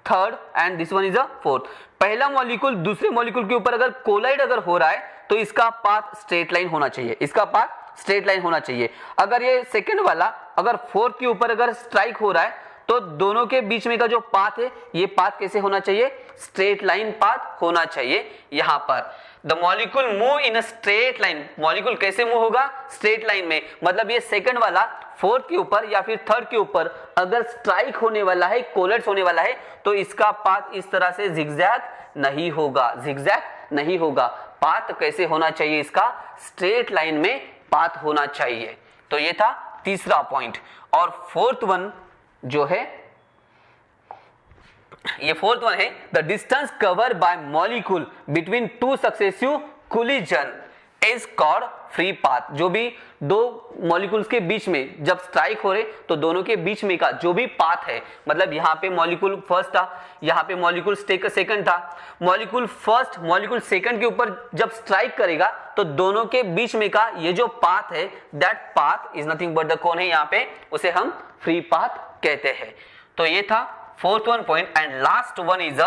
third and this one is a fourth. पहला मॉलिक्यूल दूसरे मॉलिक्यूल के ऊपर अगर कोलाइड अगर हो रहा है तो इसका पाथ स्ट्रेट लाइन होना चाहिए, इसका पाथ स्ट्रेट लाइन होना चाहिए। अगर ये सेकंड वाला अगर फोर्थ के ऊपर अगर स्ट्राइक हो रहा है तो दोनों के बीच में का जो पाथ है ये पाथ कैसे होना चाहिए, स्ट्रेट लाइन पाथ होना चाहिए। यहां पर the molecule move in a straight line. Molecule कैसे मूव होगा, स्ट्रेट लाइन में। मतलब ये सेकंड वाला फोर्थ के ऊपर या फिर थर्ड के ऊपर अगर स्ट्राइक होने वाला है, कोलाइड होने वाला है तो इसका पाथ इस तरह से जिगजैग नहीं होगा, पाथ कैसे होना चाहिए, इसका स्ट्रेट लाइन में पाथ होना चाहिए। तो ये था तीसरा पॉइंट। और फोर्थ वन जो है, ये फोर्थ वन है the distance cover by molecule between two successive collision is called free path. जो भी दो मॉलिक्यूल्स के बीच में जब स्ट्राइक हो रहे तो दोनों के बीच में का जो भी पाथ है, मतलब यहां पे मॉलिक्यूल फर्स्ट था, यहां पे मॉलिक्यूल सेकंड था, मॉलिक्यूल फर्स्ट मॉलिक्यूल सेकंड के ऊपर जब स्ट्राइक करेगा तो दोनों के बीच में का ये जो पाथ है, that path is nothing but the कौन है यहां पे, उसे हम फ्री पाथ कहते हैं। तो ये था fourth one point. And last one is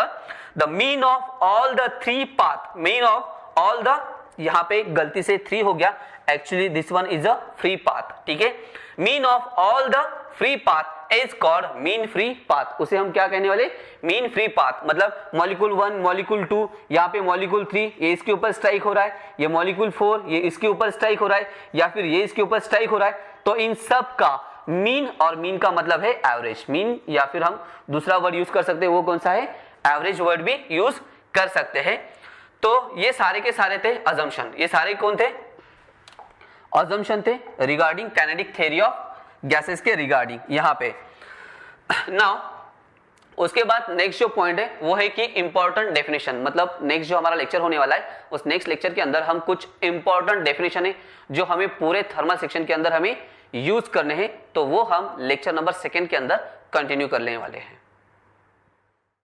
the mean of all the three path. Mean of all the, यहां पे गलती से 3 हो गया, actually this one is a free path. ठीक है, mean of all the free path is called mean free path. उसे हम क्या कहने वाले, मीन फ्री पाथ। मतलब मॉलिक्यूल 1, मॉलिक्यूल 2, यहाँ पे मॉलिक्यूल 3 ये इसके ऊपर स्ट्राइक हो रहा है, ये मॉलिक्यूल 4 ये इसके ऊपर स्ट्राइक हो रहा है, या फिर ये इसके ऊपर स्ट्राइक हो रहा है। तो इन सब का मीन, और मीन का मतलब है एवरेज। मीन या फिर हम दूसरा वर्ड यूज कर सकते हैं, वो कौन सा है, एवरेज वर्ड भी यूज कर सकते हैं। तो ये सारे के सारे थे अजम्पशन। ये सारे कौन थे, अजम्पशन थे regarding kinetic theory of gases के रिगार्डिंग यहां पे। नाउ उसके बाद नेक्स्ट जो पॉइंट है वो है कि इंपॉर्टेंट डेफिनेशन। मतलब नेक्स्ट जो हमारा लेक्चर होने वाला है उस नेक्स्ट लेक्चर के अंदर हम कुछ इंपॉर्टेंट डेफिनेशन है जो हमें पूरे थर्मल सेक्शन के अंदर हमें यूज करने हैं, तो वो हम लेक्चर नंबर 2 के अंदर कंटिन्यू कर लेने वाले हैं।